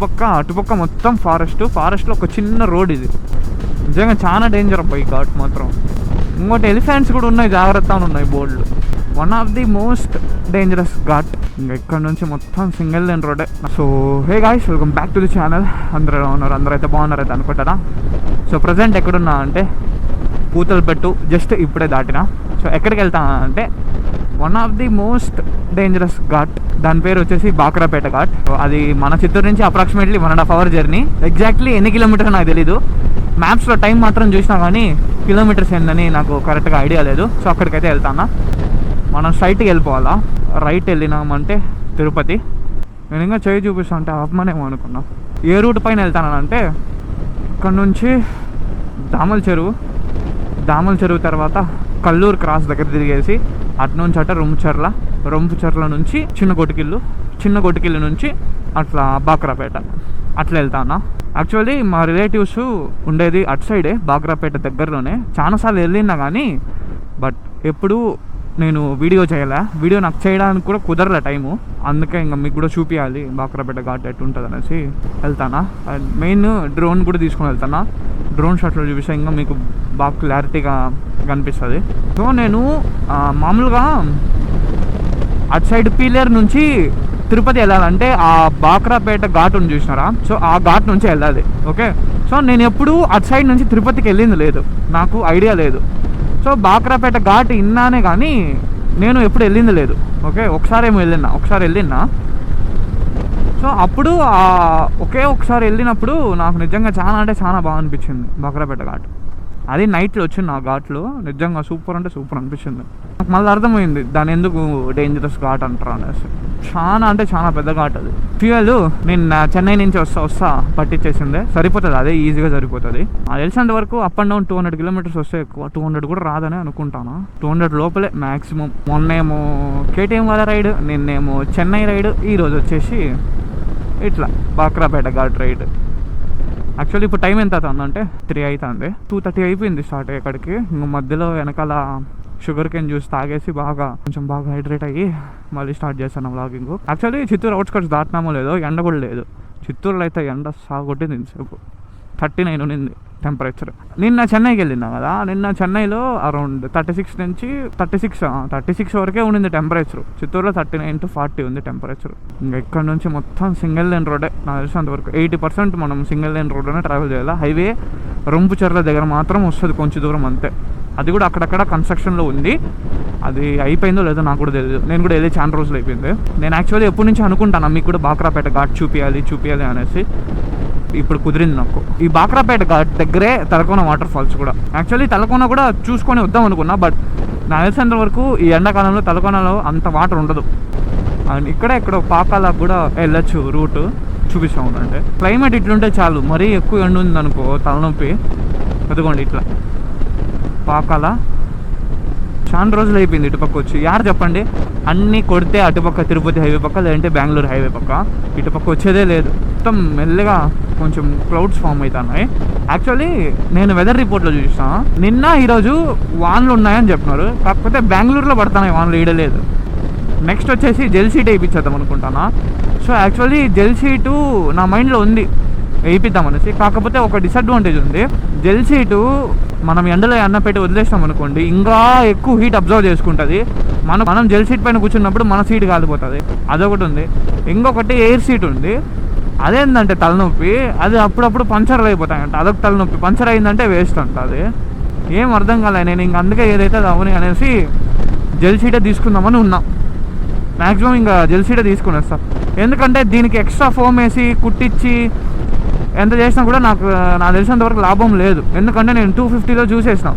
అటుపక్క మొత్తం ఫారెస్ట్లో ఒక చిన్న రోడ్ ఇది. నిజంగా చాలా డేంజర్ అబ్బా ఈ ఘాట్ మాత్రం. ఇంకోటి ఎలిఫెంట్స్ కూడా ఉన్నాయి, జాగ్రత్త అని ఉన్నాయి బోర్డులు. One of the most dangerous ghat. ఇంకా ఇక్కడ నుంచి మొత్తం సింగిల్ లేన్ రోడే. So hey guys, welcome back to the channel. అందరూ ఉన్నారు, అందరూ అయితే బాగున్నారు అయితే అనుకుంటారా. సో ప్రజెంట్ ఎక్కడున్నా అంటే పూతలపట్టు, జస్ట్ ఇప్పుడే దాటినా. సో ఎక్కడికి వెళ్తా అంటే one of the most dangerous ghat. దాని పేరు వచ్చేసి బాక్రాపేట ఘాట్. అది మన చిత్తూరు నుంచి అప్రాక్సిమేట్లీ 1.5 hour జర్నీ. ఎగ్జాక్ట్లీ ఎన్ని కిలోమీటర్స్ నాకు తెలీదు, మ్యాప్స్లో టైం మాత్రం చూసినా కానీ కిలోమీటర్స్ ఏందని నాకు కరెక్ట్గా ఐడియా లేదు. సో అక్కడికైతే వెళ్తానా. మనం స్ట్రైట్కి వెళ్ళిపోవాలా. రైట్ వెళ్ళినామంటే తిరుపతి. నేను ఇంకా చేయి చూపిస్తా అంటే ఆపమనేమో అనుకున్నా. ఏ రూట్ పైన వెళ్తానంటే ఇక్కడ నుంచి దామల చెరువు తర్వాత కల్లూరు క్రాస్ దగ్గర తిరిగేసి అటు నుంచి అట రొంపుచర్ల నుంచి చిన్న గొట్టుకిల్లు నుంచి అట్లా బాక్రాపేట అట్లా వెళ్తానా. యాక్చువల్లీ మా రిలేటివ్స్ ఉండేది అటు సైడే, బాక్రాపేట దగ్గరలోనే. చాలాసార్లు వెళ్ళినా కానీ బట్ ఎప్పుడు నేను వీడియో నాకు చేయడానికి కూడా కుదరలే టైము. అందుకే ఇంకా మీకు కూడా చూపించాలి బాక్రాపేట ఘాట్ ఎట్టు ఉంటుంది అనేసి వెళ్తానా. అండ్ మెయిన్ డ్రోన్ కూడా తీసుకొని వెళ్తానా. డ్రోన్ షాట్లో చూపిస్తే ఇంకా మీకు బాగా క్లారిటీగా కనిపిస్తుంది. సో నేను మామూలుగా అటు సైడ్ పీలేరు నుంచి తిరుపతి వెళ్ళాలంటే ఆ బాక్రాపేట ఘాట్ ఉంది చూసినారా. సో ఆ ఘాట్ నుంచి వెళ్ళాలి. ఓకే, సో నేను ఎప్పుడు అటు సైడ్ నుంచి తిరుపతికి వెళ్ళింది లేదు, నాకు ఐడియా లేదు. సో బాక్రాపేట ఘాట్ ఇన్నానే కానీ నేను ఎప్పుడు వెళ్ళింది లేదు. ఓకే, ఒకసారి వెళ్ళినా. సో అప్పుడు ఒకసారి వెళ్ళినప్పుడు నాకు నిజంగా చాలా అంటే చాలా బాగా అనిపించింది బాక్రాపేట ఘాట్. అది నైట్లో వచ్చింది ఆ ఘాట్లో. నిజంగా సూపర్ అంటే సూపర్ అనిపించింది. నాకు మళ్ళీ అర్థమైంది దాని ఎందుకు డేంజరస్ ఘాట్ అంటారు అనేసి. చాలా అంటే చాలా పెద్ద ఘాట్ అది. ఫ్యూయల్ నేను చెన్నై నుంచి వస్తా పట్టించేసిందే, సరిపోతుంది, అదే ఈజీగా సరిపోతుంది. అది తెలిసినంత వరకు అప్ అండ్ డౌన్ 200 kilometers వస్తే ఎక్కువ. 200 కూడా రాదని అనుకుంటాను, 200 లోపలే మ్యాక్సిమం. మొన్నేమో కేటీఎం వాళ్ళ రైడ్, నిన్నేమో చెన్నై రైడ్, ఈరోజు వచ్చేసి ఇట్లా బాక్రాపేట ఘాట్ రైడ్. యాక్చువల్లీ ఇప్పుడు టైం ఎంత అవుతుందంటే 3 అవుతుంది. 2:30 అయిపోయింది స్టార్ట్ అయ్యేక్కడికి. ఇంక మధ్యలో వెనకాల షుగర్ కేన్ జ్యూస్ తాగేసి కొంచెం బాగా హైడ్రేట్ అయ్యి మళ్ళీ స్టార్ట్ చేస్తాను వ్లాగింగ్. యాక్చువల్లీ చిత్తూరు అవుట్స్కట్స్ దాటినామో లేదో ఎండ కూడా లేదు. చిత్తూరులో అయితే ఎండ సాగొట్టింది ఇంతసేపు. 39 ఉన్నింది టెంపరేచర్. నిన్న చెన్నైకి వెళ్ళినా కదా, నిన్న చెన్నైలో అరౌండ్ 36 వరకే ఉండింది టెంపరేచర్. చిత్తూరులో 39 to 40 ఉంది టెంపరేచర్. ఇంకా ఇక్కడ నుంచి మొత్తం సింగిల్ లేన్ రోడే. నాకు తెలిసినంతవరకు 80% మనం సింగిల్ లేన్ రోడ్లోనే ట్రావెల్ చేయాలి. హైవే రొంపుచర్ల దగ్గర మాత్రం వస్తుంది కొంచెం దూరం అంతే. అది కూడా అక్కడక్కడ కన్స్ట్రక్షన్లో ఉంది. అది అయిపోయిందో లేదో నాకు కూడా తెలియదు. నేను కూడా వెళ్ళి చాలా రోజులు అయిపోయింది. నేను యాక్చువల్లీ ఎప్పటి నుంచి అనుకుంటాను మీకు కూడా బాక్రాపేట ఘాట్ చూపించాలి అనేసి. ఇప్పుడు కుదిరింది నాకు. ఈ బాక్రాపేట ఘాట్ దగ్గరే తలకోన వాటర్ ఫాల్స్ కూడా. యాక్చువల్లీ తలకోన కూడా చూసుకొని వద్దాం అనుకున్నా, బట్ నాకు తెలిసినంత వరకు ఈ ఎండాకాలంలో తలకోనలో అంత వాటర్ ఉండదు. అండ్ ఇక్కడ పాకాలకు కూడా వెళ్ళొచ్చు, రూట్ చూపిస్తాం. అంటే క్లైమేట్ ఇట్లుంటే చాలు, మరీ ఎక్కువ ఎండ ఉంది అనుకో తలనొప్పి. అదిగోండి ఇట్లా పాకాల చాలా రోజులు అయిపోయింది ఇటుపక్క వచ్చి. యారు చెప్పండి, అన్నీ కొడితే అటుపక్క తిరుపతి హైవే పక్క, లేదంటే బెంగళూరు హైవే పక్క, ఇటుపక్క వచ్చేదే లేదు. మొత్తం మెల్లగా కొంచెం క్లౌడ్స్ ఫామ్ అవుతున్నాయి. యాక్చువల్లీ నేను వెదర్ రిపోర్ట్లో చూసాను, నిన్న ఈరోజు వాన్లు ఉన్నాయని చెప్తున్నారు. కాకపోతే బెంగళూరులో పడుతున్నాయి వాన్లు, ఈడలేదు. నెక్స్ట్ వచ్చేసి జెల్ సీట్ వేయించేద్దాం అనుకుంటానా. సో యాక్చువల్లీ జెల్ సీటు నా మైండ్లో ఉంది వేయిద్దామనేసి. కాకపోతే ఒక డిసడ్వాంటేజ్ ఉంది. జెల్ సీటు మనం ఎండలో అన్న పెట్టి వదిలేస్తాం అనుకోండి, ఇంకా ఎక్కువ హీట్ అబ్జర్వ్ చేసుకుంటుంది. మనం జెల్ సీట్ పైన కూర్చున్నప్పుడు మన సీట్ కాలిపోతుంది, అదొకటి ఉంది. ఇంకొకటి ఎయిర్ సీట్ ఉంది, అదేంటంటే తలనొప్పి. అది అప్పుడప్పుడు పంచర్లు అయిపోతాయంట, అదొక తలనొప్పి. పంచర్ అయిందంటే వేస్ట్ అంట. అది ఏం అర్థం కాలే. నేను ఇంక అందుకే ఏదైతే అవని అనేసి జెల్ సీటే తీసుకుందామని ఉన్నా. మ్యాక్సిమం ఇంకా జెల్ సీటే తీసుకుని వస్తాను. ఎందుకంటే దీనికి ఎక్స్ట్రా ఫోమ్ వేసి కుట్టించి ఎంత చేసినా కూడా నాకు తెలిసినంతవరకు లాభం లేదు. ఎందుకంటే నేను 250లో చూసేసినా,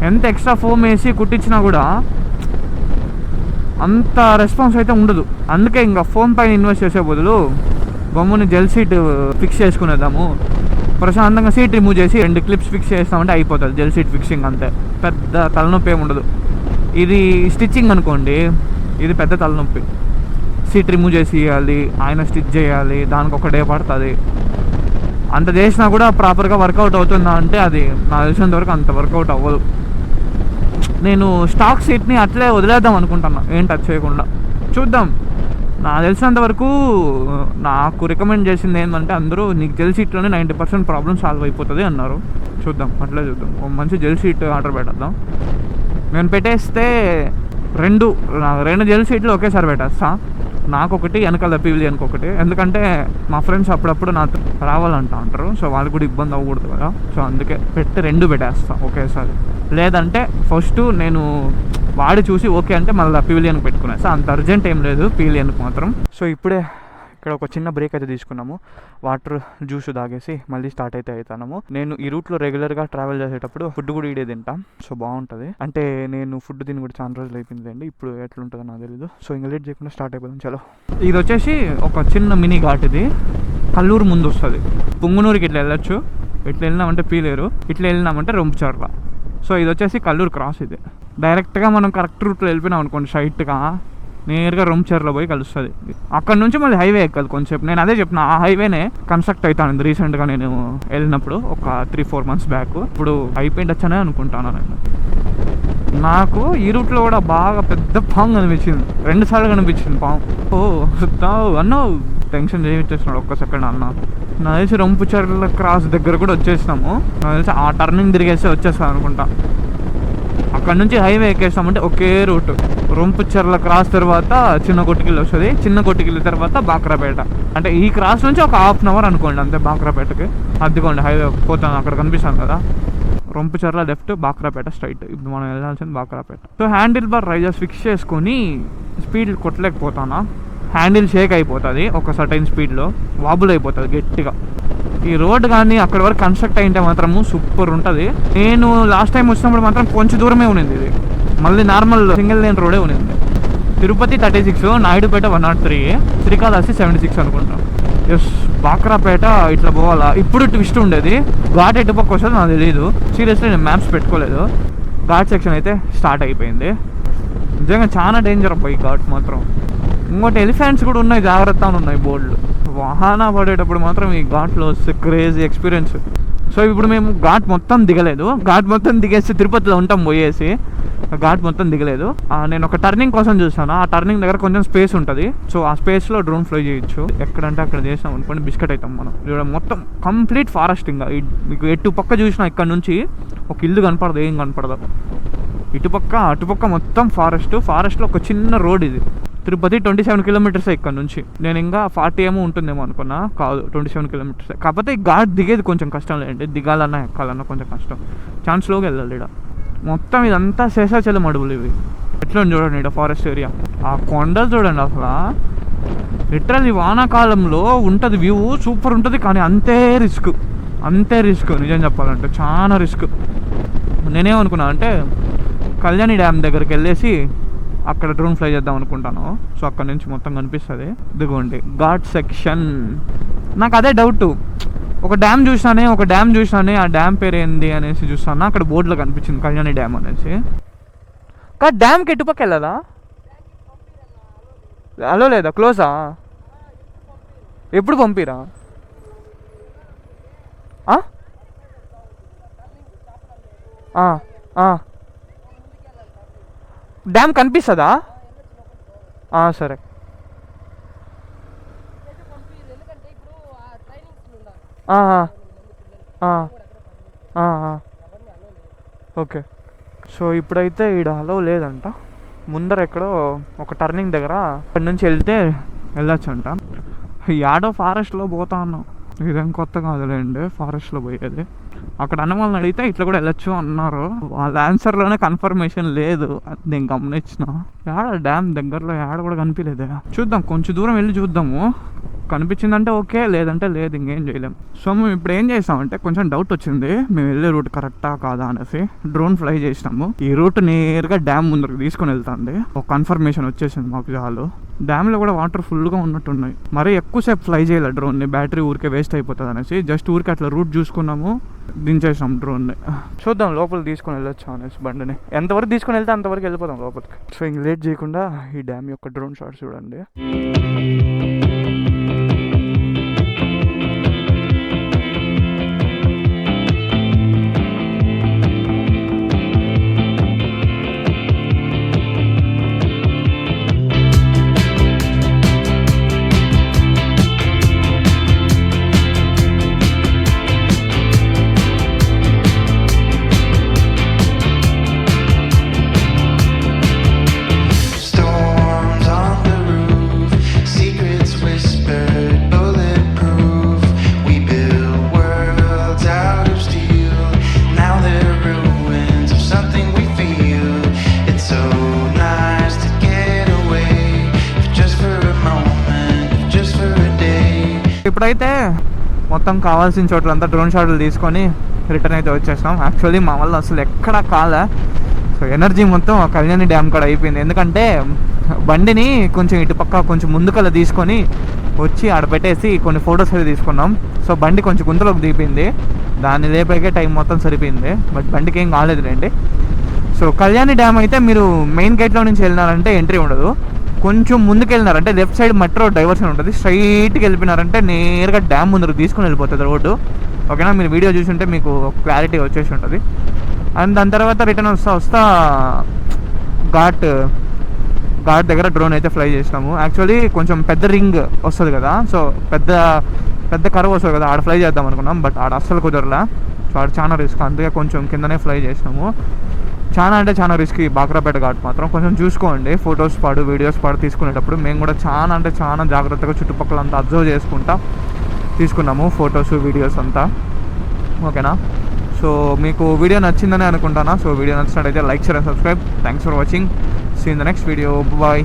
ఎంత ఎక్స్ట్రా ఫోమ్ వేసి కుట్టించినా కూడా అంత రెస్పాన్స్ అయితే ఉండదు. అందుకే ఇంకా ఫోమ్ పైన ఇన్వెస్ట్ చేసే బదులు బొమ్మని జెల్ సీట్ ఫిక్స్ చేసుకునేద్దాము. ప్రశాంతంగా సీట్ రిమూవ్ చేసి 2 clips ఫిక్స్ చేస్తామంటే అయిపోతుంది. జెల్ సీట్ ఫిక్సింగ్ అంతే, పెద్ద తలనొప్పి ఏమి ఉండదు. ఇది స్టిచ్చింగ్ అనుకోండి, ఇది పెద్ద తలనొప్పి. సీట్ రిమూవ్ చేసి ఇవ్వాలి, ఆయన స్టిచ్ చేయాలి, దానికి ఒక డే పడుతుంది. అంత చేసినా కూడా ప్రాపర్గా వర్కౌట్ అవుతుందా అంటే అది నాకు తెలిసినంత వరకు అంత వర్కౌట్ అవ్వదు. నేను స్టాక్ సీట్ని అట్లే వదిలేద్దాం అనుకుంటున్నా, ఏం టచ్ చేయకుండా. చూద్దాం నాకు తెలిసినంత వరకు నాకు రికమెండ్ చేసింది ఏంటంటే అందరూ నీకు జెల్ షీట్లోనే 90% ప్రాబ్లమ్ సాల్వ్ అయిపోతుంది అన్నారు. చూద్దాం, అట్లే చూద్దాం. ఒక మంచి జెల్ షీట్ ఆర్డర్ పెట్టేద్దాం. నేను పెట్టేస్తే రెండు జెల్ షీట్లు ఒకేసారి పెట్టేస్తా. నాకు ఒకటి, వెనకాల పివిలియన్కి ఒకటి. ఎందుకంటే మా ఫ్రెండ్స్ అప్పుడప్పుడు నాతో రావాలంటా అంటారు. సో వాళ్ళకి కూడా ఇబ్బంది అవ్వకూడదు కదా. సో అందుకే రెండు పెట్టేస్తా ఒకేసారి. లేదంటే ఫస్ట్ నేను వాడి చూసి ఓకే అంటే మళ్ళీ పివిలియన్కి పెట్టుకునేస్తా. అంత అర్జెంట్ ఏం లేదు పివిలియన్కి మాత్రం. సో ఇప్పుడే ఇక్కడ ఒక చిన్న బ్రేక్ అయితే తీసుకున్నాము. వాటర్ జ్యూస్ తాగేసి మళ్ళీ స్టార్ట్ అయితే అవుతాము. నేను ఈ రూట్లో రెగ్యులర్గా ట్రావెల్ చేసేటప్పుడు ఫుడ్ కూడా ఇడే తింటా. సో బాగుంటుంది. అంటే నేను ఫుడ్ తిని కూడా చాలా రోజులు అయిపోయిందండి. ఇప్పుడు ఎట్లుంటుందో నాకు తెలీదు. సో ఇంకా లేట్ చేయకుండా స్టార్ట్ అయిపోతుంది. చలో, ఇది వచ్చేసి ఒక చిన్న మినీ ఘాట్. ఇది కల్లూరు ముందు వస్తుంది. పుంగునూరుకి ఇట్లా వెళ్ళొచ్చు. ఇట్లా వెళ్ళినామంటే పీలేరు, ఇట్లా వెళ్ళినామంటే రొంపుచర్ల. సో ఇది వచ్చేసి కల్లూరు క్రాస్. ఇది డైరెక్ట్గా మనం కరెక్ట్ రూట్లో వెళ్ళిపోయినాం అనుకోండి, స్ట్రైట్గా నేరుగా రొంపుచర్ల పోయి కలుస్తుంది. అక్కడ నుంచి మళ్ళీ హైవే ఎక్కాలి కొంచెంసేపు. నేను అదే చెప్పిన, ఆ హైవేనే కన్స్ట్రక్ట్ అవుతాను రీసెంట్గా నేను వెళ్ళినప్పుడు ఒక 3-4 months బ్యాక్. ఇప్పుడు అయిపోయిండొచ్చనే అనుకుంటాను నేను. నాకు ఈ రూట్లో కూడా బాగా పెద్ద పాము కనిపించింది. 2 సార్లు కనిపించింది పాము. అన్నో టెన్షన్ చేయించేస్తున్నాడు ఒక్క సెకండ్ అన్న. నాకు తెలిసి రొంపుచర్ల క్రాస్ దగ్గర కూడా వచ్చేసినాము. నాకు తెలిసి ఆ టర్నింగ్ తిరిగేస్తే వచ్చేస్తాను అనుకుంటా. అక్కడ నుంచి హైవే ఎక్కేస్తామంటే ఒకే రూట్. రొంపుచర్ల క్రాస్ తర్వాత చిన్న కొట్టికిల్లు వస్తుంది. చిన్న కొట్టికిల్లు తర్వాత బాక్రాపేట. అంటే ఈ క్రాస్ నుంచి ఒక 1/2 hour అనుకోండి అంతే బాక్రాపేటకి. అదిగోండి హైవే పోతాను, అక్కడ కనిపిస్తాను కదా. రొంపుచర్ల లెఫ్ట్, బాక్రాపేట స్ట్రైట్. ఇప్పుడు మనం వెళ్ళాల్సింది Bakrapeta. So handle bar Risers fix చేసుకొని స్పీడ్ కొట్టలేకపోతానా. హ్యాండిల్ షేక్ అయిపోతుంది ఒక సర్టైన్ స్పీడ్లో, వాబుల్ అయిపోతుంది గట్టిగా. ఈ రోడ్ కానీ అక్కడ వరకు కన్స్ట్రక్ట్ అయింటే మాత్రము సూపర్ ఉంటుంది. నేను లాస్ట్ టైం వచ్చినప్పుడు మాత్రం కొంచెం దూరమే ఉన్నింది ఇది. మళ్ళీ నార్మల్ సింగిల్ లేన్ రోడే ఉన్నింది. తిరుపతి 36, నాయుడుపేట 103, శ్రీకాళహస్తి 76 అనుకుంటాను. ఎస్, బాక్రాపేట ఇట్లా పోవాలా. ఇప్పుడు ట్విస్ట్ ఉండేది. ఘాట్ ఎటు పక్క వస్తుంది నాకు తెలియదు. సీరియస్లీ నేను మ్యాప్స్ పెట్టుకోలేదు. ఘాట్ సెక్షన్ అయితే స్టార్ట్ అయిపోయింది. నిజంగా చాలా డేంజర్ అబ్బాయి ఈ ఘాట్ మాత్రం. ఇంకోటి ఎలిఫెంట్స్ కూడా ఉన్నాయి, జాగ్రత్త అని ఉన్నాయి బోర్డులు. వాహన పడేటప్పుడు మాత్రం ఈ ఘాట్లో వస్తే క్రేజీ ఎక్స్పీరియన్స్. సో ఇప్పుడు మేము ఘాట్ మొత్తం దిగలేదు. ఘాట్ మొత్తం దిగేసి తిరుపతిలో ఉంటాం పోయేసి. ఘాట్ మొత్తం దిగలేదు. నేను ఒక టర్నింగ్ కోసం చూసాను. ఆ టర్నింగ్ దగ్గర కొంచెం స్పేస్ ఉంటుంది. సో ఆ స్పేస్లో డ్రోన్ ఫ్లై చేయొచ్చు. ఎక్కడంటే అక్కడ చేసాం అనుకోండి బిస్కెట్ అవుతాం మనం. ఇక్కడ మొత్తం కంప్లీట్ ఫారెస్ట్. ఇంకా మీకు ఎటు పక్క చూసినా ఇక్కడ నుంచి ఒక ఇల్లు కనపడదు, ఏం కనపడదు. ఇటుపక్క అటుపక్క మొత్తం ఫారెస్ట్లో ఒక చిన్న రోడ్. ఇది తిరుపతి 27 kilometers ఇక్కడ నుంచి. నేను ఇంకా 40 ఏమో ఉంటుందేమో అనుకున్నా, కాదు 27 kilometers. కాకపోతే ఈ ఘాట్ దిగేది కొంచెం కష్టం లేండి. దిగాలన్నా ఎక్కాలన్నా కొంచెం కష్టం. చాలా స్లోగా వెళ్ళాలి. ఇక్కడ మొత్తం ఇదంతా శేషాచలం అడవులు ఇవి. ఎట్లా చూడండి ఇక్కడ ఫారెస్ట్ ఏరియా. ఆ కొండలు చూడండి అసలు. లిటరల్లీ వానాకాలంలో ఉంటుంది వ్యూ, సూపర్ ఉంటుంది. కానీ అంతే రిస్క్ నిజం చెప్పాలంటే చాలా రిస్క్. నేనేమనుకున్నా అంటే కళ్యాణి డ్యామ్ దగ్గరికి వెళ్ళేసి అక్కడ డ్రోన్ ఫ్లై చేద్దాం అనుకుంటాను. సో అక్కడ నుంచి మొత్తం కనిపిస్తుంది. ఇదిగోండి ఘాట్ సెక్షన్. నాకు అదే డౌట్. ఒక డ్యామ్ చూసానే ఆ డ్యామ్ పేరు ఏంది అనేసి చూస్తాను. అక్కడ బోర్డులో కనిపించింది కళ్యాణి డ్యామ్ అనేసి. కానీ డ్యామ్కి ఎటుపక్క వెళ్ళదా? అలో లేదా? క్లోజా? ఎప్పుడు పంపిరా? డ్యామ్ కనిపిస్తుందా? సరే. ఓకే. సో ఇప్పుడైతే ఈడ అలో లేదంట. ముందర ఎక్కడో ఒక టర్నింగ్ దగ్గర అక్కడి నుంచి వెళ్ళొచ్చు అంట. యాడో ఫారెస్ట్లో పోతా ఉన్నాం. ఇదేం కొత్త కాదులేండి ఫారెస్ట్లో పోయేది. అక్కడ అన్న వాళ్ళని అడిగితే ఇట్లా కూడా వెళ్ళొచ్చు అన్నారు. వాళ్ళ ఆన్సర్లోనే కన్ఫర్మేషన్ లేదు, నేను గమనించిన. యాడ డ్యామ్ దగ్గరలో యాడ కూడా కనిపించలేదే. చూద్దాం, కొంచెం దూరం వెళ్ళి చూద్దాము. కనిపించిందంటే ఓకే, లేదంటే లేదు, ఇంకేం చేయలేం. సో మేము ఇప్పుడు ఏం చేసామంటే కొంచెం డౌట్ వచ్చింది మేము వెళ్ళే రూట్ కరెక్టా కాదా అనేసి డ్రోన్ ఫ్లై చేసినాము. ఈ రూట్ నేరుగా డ్యామ్ ముందరకు తీసుకొని వెళ్తాంది. ఒక కన్ఫర్మేషన్ వచ్చేసింది మాకు చాలు. డ్యామ్లో కూడా వాటర్ ఫుల్గా ఉన్నట్టున్నాయి. మరీ ఎక్కువసేపు ఫ్లై చేయాలి డ్రోన్ని, బ్యాటరీ ఊరికే వేస్ట్ అయిపోతుంది అనేసి జస్ట్ ఊరికే అట్లా రూట్ చూసుకున్నాము, దించేసాం డ్రోన్ని. చూద్దాం లోపలికి తీసుకొని వెళ్ళొచ్చు అనేసి బండిని. ఎంతవరకు తీసుకొని వెళ్తే అంతవరకు వెళ్ళిపోతాం లోపలికి. సో ఇంక లేట్ చేయకుండా ఈ డ్యామ్ యొక్క డ్రోన్ షాట్స్ చూడండి. ఇప్పుడైతే మొత్తం కావాల్సిన చోట్లంతా డ్రోన్ షాట్లు తీసుకొని రిటర్న్ అయితే వచ్చేసాం. యాక్చువల్లీ మా వల్ల అసలు ఎక్కడా కాలే. సో ఎనర్జీ మొత్తం ఆ కళ్యాణి డ్యామ్ కాడ అయిపోయింది. ఎందుకంటే బండిని కొంచెం ఇటుపక్క కొంచెం ముందుకలా తీసుకొని వచ్చి ఆడ పెట్టేసి కొన్ని ఫొటోస్ అయితే తీసుకున్నాం. సో బండి కొంచెం గుంతలోకి దిగిపోయింది, దాన్ని లేపాకే టైం మొత్తం సరిపోయింది. బట్ బండికి ఏం కాలేదులేండి. సో కళ్యాణి డ్యామ్ అయితే మీరు మెయిన్ గేట్లో నుంచి వెళ్ళినారంటే ఎంట్రీ ఉండదు. కొంచెం ముందుకు వెళ్ళినారంటే లెఫ్ట్ సైడ్ మెట్రో డైవర్షన్ ఉంటుంది. స్ట్రైట్కి వెళ్ళిపోయినారంటే నేరుగా డ్యామ్ ముందుకు తీసుకుని వెళ్ళిపోతుంది రోడ్డు. ఓకేనా, మీరు వీడియో చూసుంటే మీకు క్లారిటీ వచ్చేసి ఉంటుంది. అండ్ దాని తర్వాత రిటర్న్ వస్తా ఘాట్ దగ్గర డ్రోన్ అయితే ఫ్లై చేసినాము. యాక్చువల్లీ కొంచెం పెద్ద రింగ్ వస్తుంది కదా, సో పెద్ద కర్వ్ వస్తుంది కదా, ఆడ ఫ్లై చేద్దాం అనుకున్నాం. బట్ ఆడ అస్సలు కుదరలే. సో ఆడ చాలా రిస్క్, అందుకే కొంచెం కిందనే ఫ్లై చేసినాము. చాలా రిస్క్ ఈ బాక్రాపేట ఘాట్ మాత్రం. కొంచెం చూసుకోండి ఫొటోస్ వీడియోస్ తీసుకునేటప్పుడు. మేము కూడా చాలా జాగ్రత్తగా చుట్టుపక్కల అంతా అబ్జర్వ్ చేసుకుంటా తీసుకున్నాము ఫొటోస్ వీడియోస్ అంతా. ఓకేనా, సో మీకు వీడియో నచ్చిందని అనుకుంటానా. సో వీడియో నచ్చినట్టయితే like, share and subscribe. Thanks for watching. See in the next video. Bye.